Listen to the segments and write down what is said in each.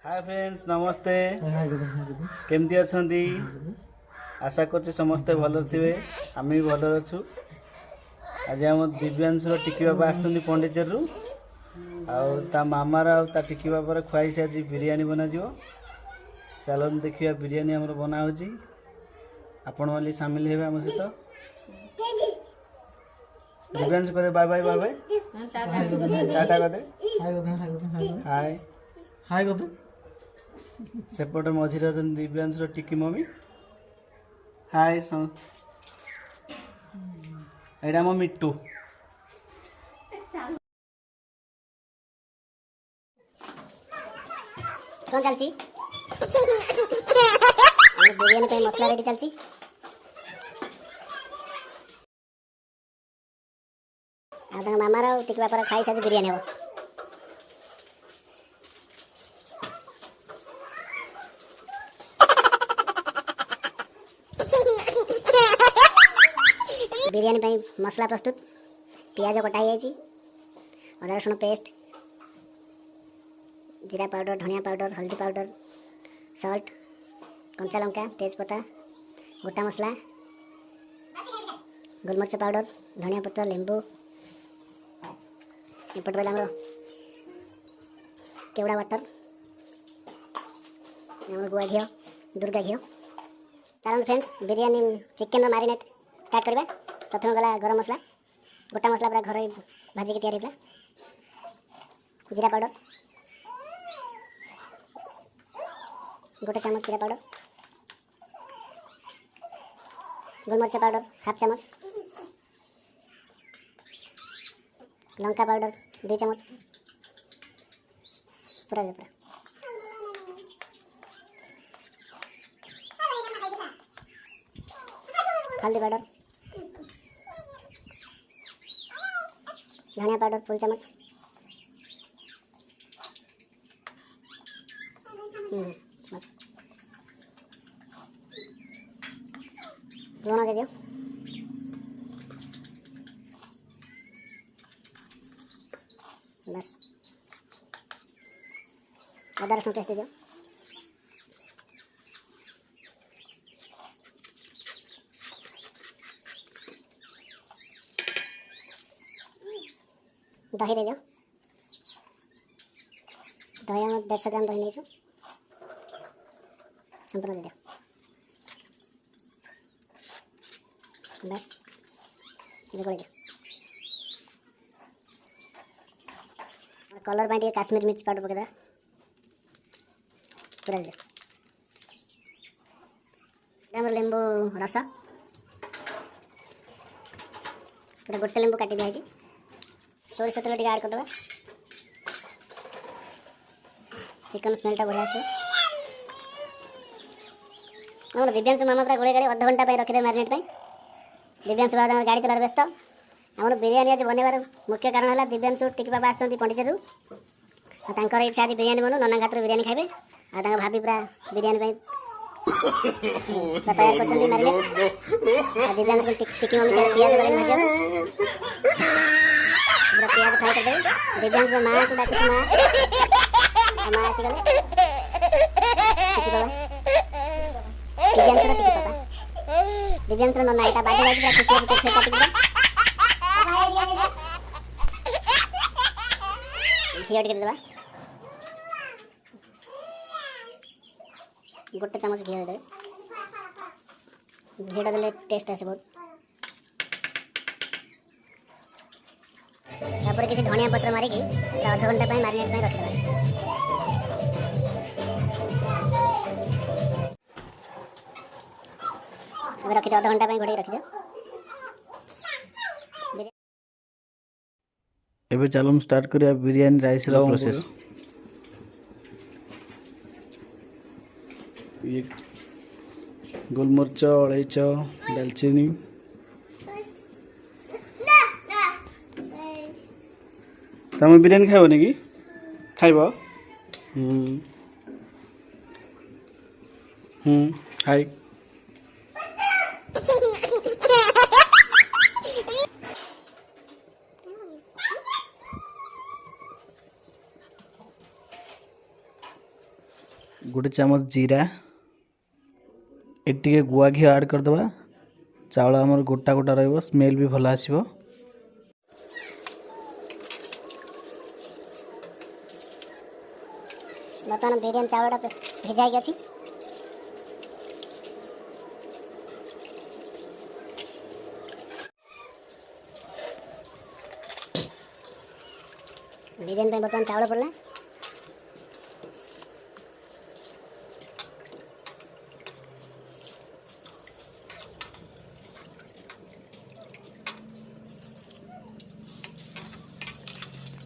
Hi friends नमस्ते केमती अछंती आशा करछि समस्ते भलो थिबे आमे भी भलो अछु। आज हम दिव्यांशर टिकी बाबा आछंती पंडिचेर रु ता मामार ता टिकी बाबार खुआई से आज बिरयानी बना जिवो। चलो देखिया बिरयानी हमर बना होजी आपण वाली शामिल हेबे हम सहित। दिव्यांश करे bye bye bye bye tata करे हाय हाय गदु सेपटे मझिरे अछन दिव्यांशर टिकी मम्मी हाय एडा मो मिट्टू कौन चलची बिरयानी पे मसला रेडी चलची आ मामार टिकी बापार खाई साज बिरयानी हो बिरयानी पे मसला प्रस्तुत पियाज कटा जाइए अदा रसुण पेस्ट जीरा पाउडर धनिया पाउडर हल्दी पाउडर सल्ट कंचा लंका तेजपत्ता गोटा मसला गोलमरिच पाउडर धनिया पत्र लेंबू एपट रहा केवड़ा वाटर गुआ घी दुर्गा घी। चलो फ्रेंड्स बिरयानी चिकेन मारिनेट स्टार्ट करवा। प्रथम गला गरम मसला गोटा मसला पूरा घर भाजिक तैयारी जीरा पाउडर गोटे चामच जीरा पाउडर गोलमरिच पाउडर हाफ चामच लंका पाउडर 2 चामच पूरा पूरा हल्दी पाउडर धनिया पाउडर फुल चामच लुण दे दियो बस अदा रसुण पेस्ट दे दियो दही दे दियो दही हम 150 ग्राम दही नहीं संपूर्ण दे दियो बस ये गोल दियो कलर पे काश्मीर मिर्च पाउडर पकड़ा पूरा दे दियो लेंबू रस पूरा गोटे लेंबू काटी दिया सोरिष तेल टे ऐड करदे चिकन स्मेलटा बढ़िया आस। दिव्यांश मामा पूरा गोड़े गाड़ी अध घंटा रखिदे मैरिनेट दिव्यांश बाबा गाड़ी चलार व्यस्त आम बिरयानी आज बनवार मुख्य कारण है दिव्यांश टिकी बाबा आसती पंडिचेरू इच्छा आज बिरयानी बनू नना हाथ बिरयानी खाइबे आ भाभी पूरा बिरयानी तैयार कर मैरिनेट दिव्यांश टिकी मम्मी पियाज भाज पूरा पियाज फ्राई कर दे। दिव्यांश माँ को डाक माँ आसीगले दिव्यांश टिकी बाबा दिव्यांश नना यहाँ बाजी बाजी पूरा खुशी घी टे देवा गोटे चामच घी दे घीटा देले टेस्ट आसे बहुत तापर किसी धनिया पत्र मारिकी अध घंटा मारिनेट रखिदेवा रखिद अध घंटा घोड़े रखिद। एबे चलो स्टार्ट करिया बिरयानी राइस रा प्रोसेस। ये गोलमरिच अलैच दालचीनी तुम बिरयानी खाइब कि खाइब हाय गोटे चामच जीरा ये गुआ घी ऐड करदे चाउल आमर गोटा गोटा रही स्मेल भी भल आसो। बर्तमान बिरियानी चावलटा भिजाई अच्छी बिरियानी बर्तमान चावल पड़ला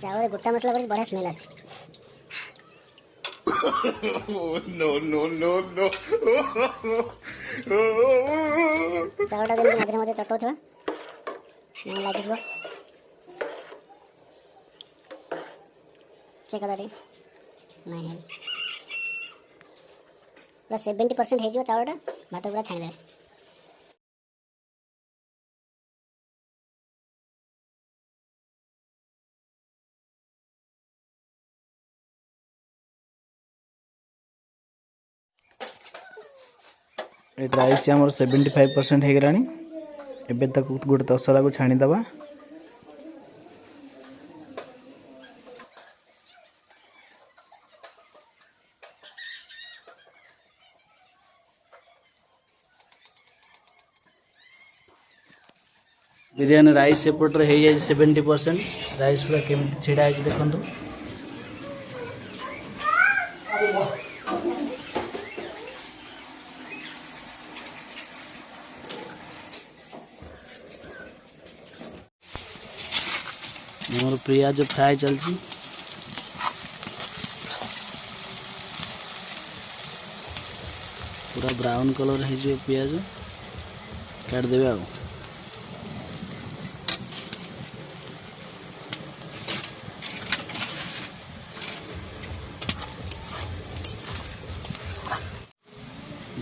चावल गोटा मसला कर बढ़िया स्मेल आस चावलटा जल्दी मझे मझे चटौथवा लगे चेक कर नहीं है पूरा 70% हो चावलटा भात पूरा छाणीदे। ये राइस आमर 75% हो गलानी एबे तक गोटे तसला को छाणीदबा। बिरियानी राइस एपटे हो जाए 70% राइस पूरा केमी छिड़ा है देखो। मोर पियाज फ्राए चलती पूरा ब्राउन कलर हो पियाज काटदेवे आ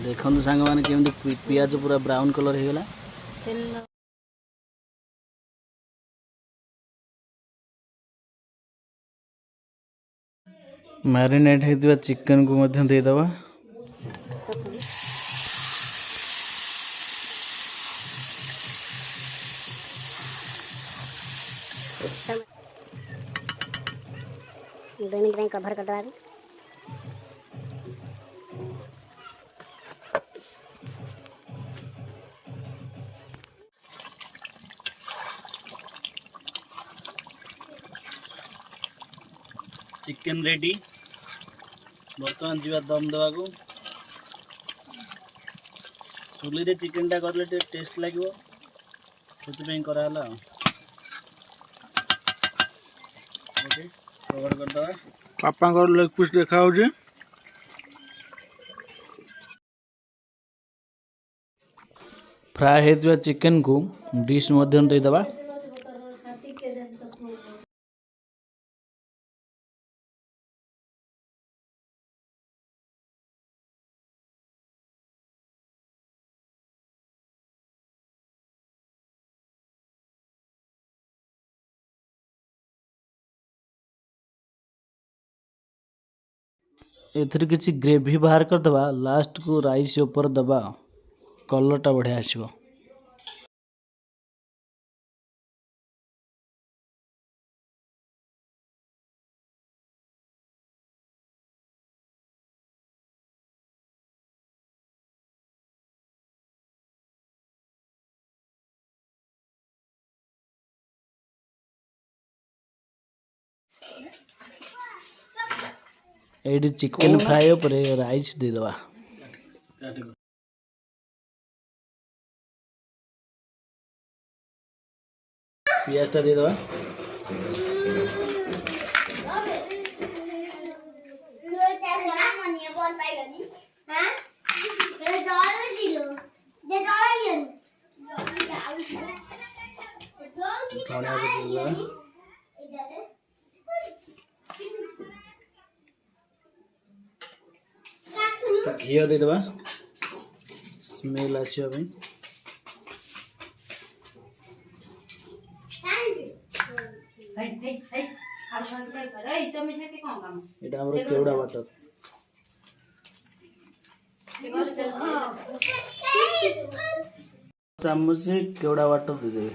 देखो सांग मैंने केमती पियाज पूरा ब्राउन कलर हो गला। मैरिनेट होता चिकन को देदबा। दो मिनट में कवर कर दवा चिकन रेडी बर्तमान जीवा दम देवा को चुली रे चिकन टा करले टेस्ट लगे से कराला। ओके कवर कर दवा। पापा को लेग पीस देखा हो फ्राए होता चिकन को डिश मध्यम देदबा। एथर किसी ग्रेवी बाहर कर दबा लास्ट को राइस ऊपर दबा कलरटा बढ़िया आसो। ये चिकन फ्राए ऊपर राइस दे दबा। पियाज टा दे दबा। घी दे दबा स्मेल आसो। केवड़ा बटर चामच केवड़ा वाटर दे देवे।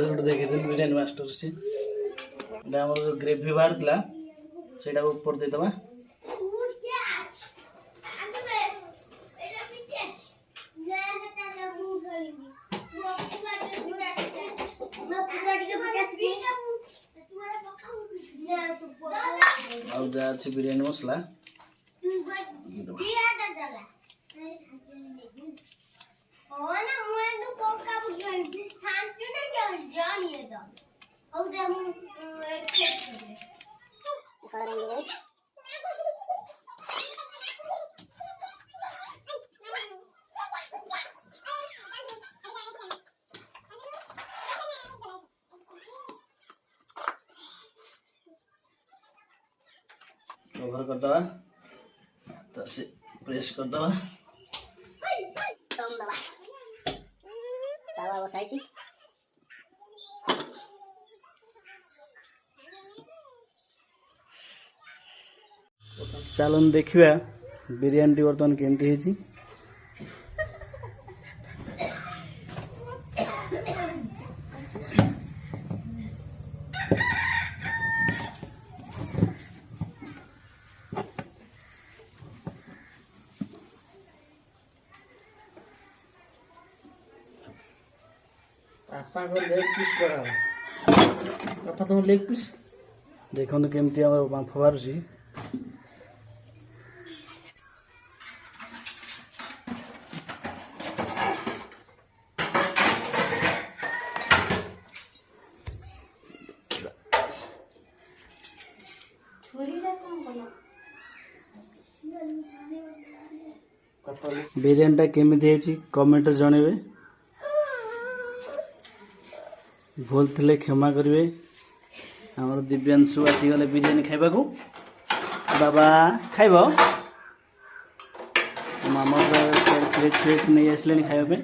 गोटे देखी बिरियानी मास्टर से जो ग्रेवी बाहर था से ऊपर देदबा। और जहाँ अच्छे बिरियानी मसला कवर कर दवा तो से प्रेस कर दवा। तावा बसाई चलन देखिया बिरियानी बर्तमान केमती है। लेग पीस करा तुम लेग पीस देखो केमती बांफ बाहर बिरियानी केमी कमेंट जनइबे। भूल थे क्षमा करेंगे। आमर दिव्यांशु आसीगले बिरियानी खाइबा को बाबा खाइब मामा प्लेट प्लेट नहीं आसले खाइबा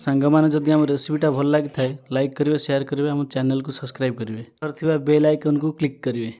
सांग मैंने जदि आम रेसिपीटा भल लगी थाए लाइक करेंगे शेयर करेंगे आम चैनल को सब्सक्राइब करेंगे और बेल आइकन को क्लिक करेंगे।